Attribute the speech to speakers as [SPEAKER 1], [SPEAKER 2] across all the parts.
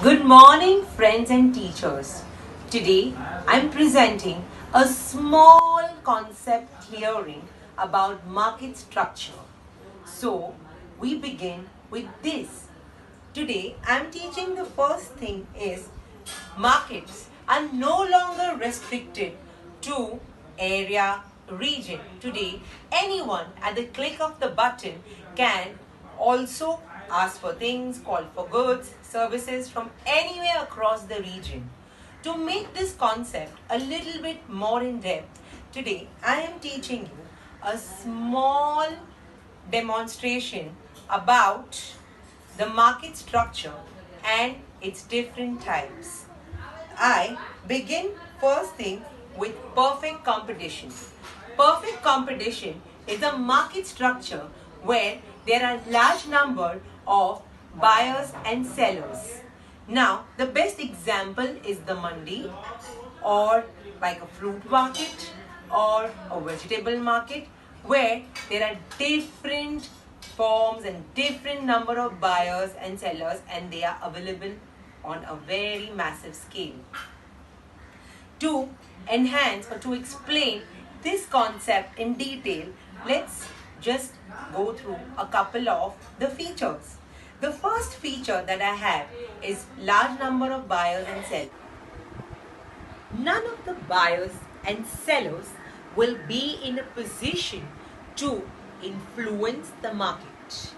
[SPEAKER 1] Good morning, friends and teachers. Today, I'm presenting a small concept clearing about market structure. So, we begin with this. Today, I'm teaching the first thing is markets are no longer restricted to area, region. Today, anyone at the click of the button can also ask for things, call for goods, services from anywhere across the region. To make this concept a little bit more in depth, today I am teaching you a small demonstration about the market structure and its different types. I begin first thing with perfect competition. Perfect competition is a market structure where there are large number of buyers and sellers. Now, the best example is the mandi or like a fruit market or a vegetable market where there are different forms and different number of buyers and sellers and they are available on a very massive scale. To enhance or to explain this concept in detail, let's just go through a couple of the features. The first feature that I have is large number of buyers and sellers. None of the buyers and sellers will be in a position to influence the market.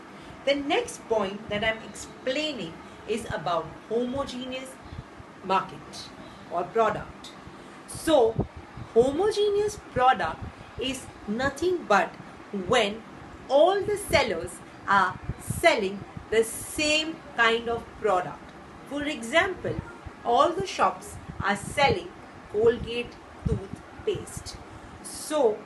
[SPEAKER 1] The next point that I'm explaining is about homogeneous market or product. So, homogeneous product is nothing but when all the sellers are selling the same kind of product. For example, all the shops are selling Colgate toothpaste. So,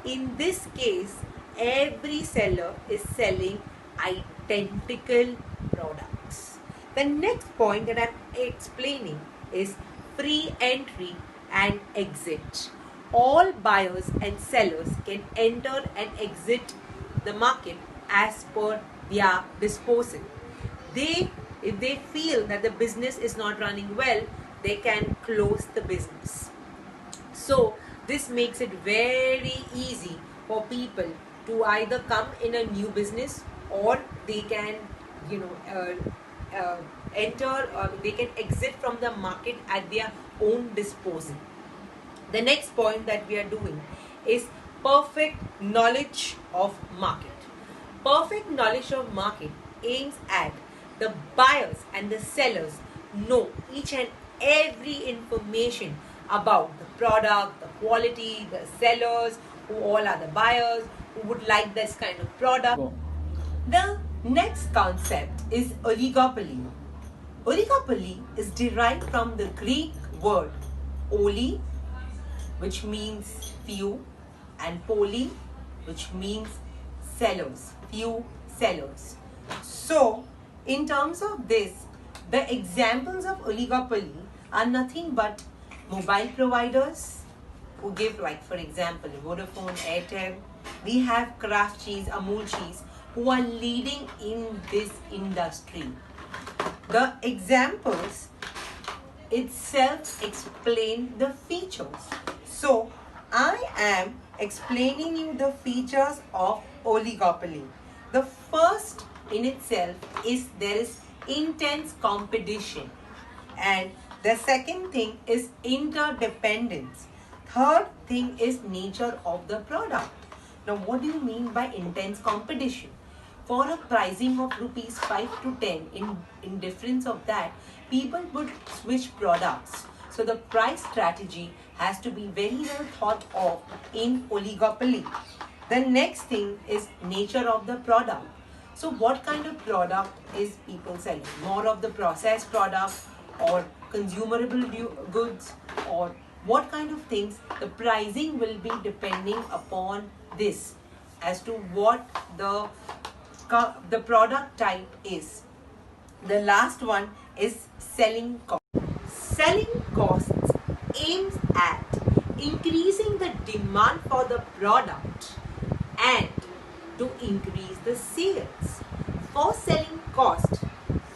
[SPEAKER 1] in this case, every seller is selling identical products. The next point that I'm explaining is free entry and exit. All buyers and sellers can enter and exit the market as per their disposal. If they feel that the business is not running well, they can close the business. So this makes it very easy for people to either come in a new business or they can, enter or they can exit from the market at their own disposal. The next point that we are doing is perfect knowledge of market. Perfect knowledge of market aims at the buyers and the sellers know each and every information about the product, the quality, the sellers, who all are the buyers, who would like this kind of product. The next concept is oligopoly. Oligopoly is derived from the Greek word oli, which means few, and poly, which means sellers, few sellers. So, in terms of this, the examples of oligopoly are nothing but mobile providers who give, like for example, Vodafone, Airtel. We have Kraft Cheese, Amul Cheese, who are leading in this industry. The examples itself explain the features. So, I am explaining you the features of oligopoly. The first in itself is there is intense competition, and the second thing is interdependence. Third thing is nature of the product. Now, what do you mean by intense competition? For a pricing of rupees 5 to 10, in difference of that, people would switch products. So the price strategy has to be very well thought of in oligopoly. The next thing is nature of the product. So what kind of product is people selling? More of the processed product or consumable goods, or what kind of things? The pricing will be depending upon this as to what the product type is. The last one is selling cost. Selling costs aims at increasing the demand for the product and to increase the sales. For selling cost,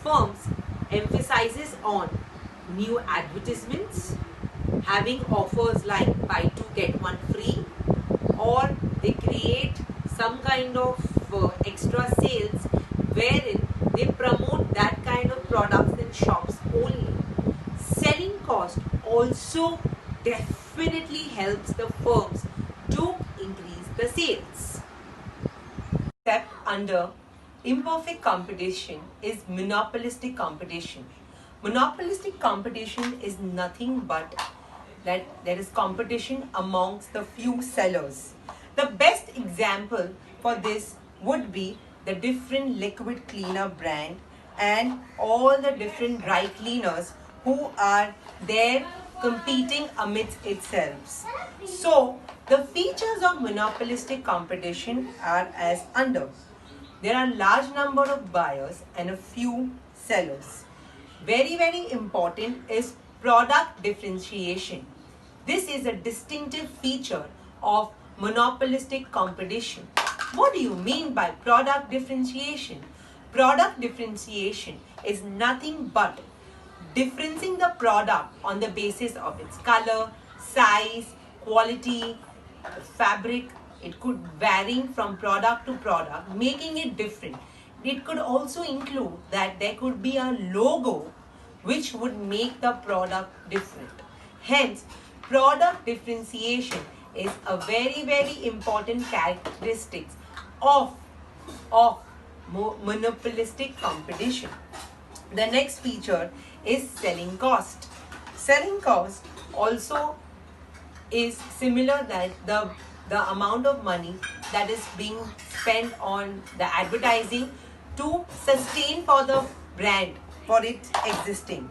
[SPEAKER 1] firms emphasizes on new advertisements, having offers like buy two get one free, or they create some kind of extra sales wherein they promote that kind of products in shops only. Selling cost also definitely helps the firms to increase the sales. Step under imperfect competition is monopolistic competition. Monopolistic competition is nothing but that there is competition amongst the few sellers. The best example for this would be the different liquid cleaner brand and all the different dry cleaners who are there competing amidst itself. So, the features of monopolistic competition are as under. There are large number of buyers and a few sellers. Very important is product differentiation. This is a distinctive feature of monopolistic competition. What do you mean by product differentiation? Product differentiation is nothing but differencing the product on the basis of its color, size, quality, fabric. It could vary from product to product, making it different. It could also include that there could be a logo which would make the product different. Hence, product differentiation is a very important characteristic of monopolistic competition. The next feature is selling cost. Selling cost also is similar that the amount of money that is being spent on the advertising to sustain for the brand for its existing.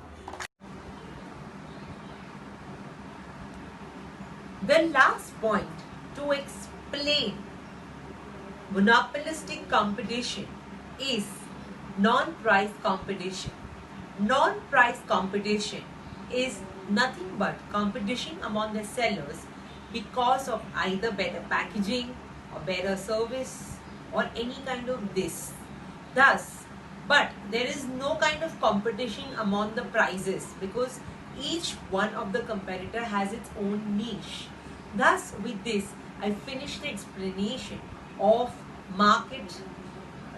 [SPEAKER 1] The last point to explain monopolistic competition is non-price competition. Non-price competition is nothing but competition among the sellers because of either better packaging or better service or any kind of this. Thus, but there is no kind of competition among the prices because each one of the competitor has its own niche. Thus, with this, I finish the explanation of market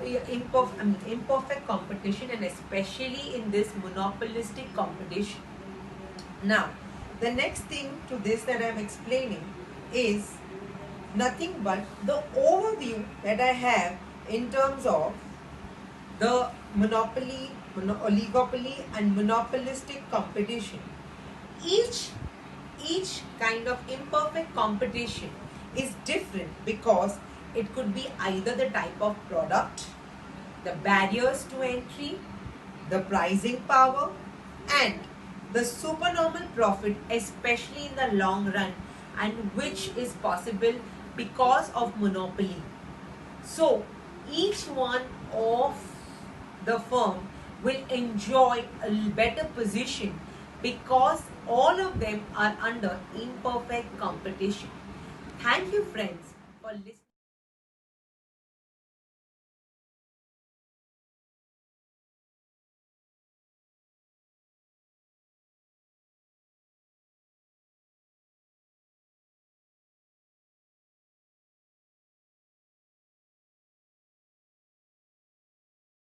[SPEAKER 1] imperfect competition and especially in this monopolistic competition. Now, the next thing to this that I am explaining is nothing but the overview that I have in terms of the monopoly, oligopoly and monopolistic competition. Each kind of imperfect competition is different because it could be either the type of product, the barriers to entry, the pricing power, and the supernormal profit, especially in the long run, and which is possible because of monopoly. So, each one of the firm will enjoy a better position because all of them are under imperfect competition. Thank you, friends, for listening.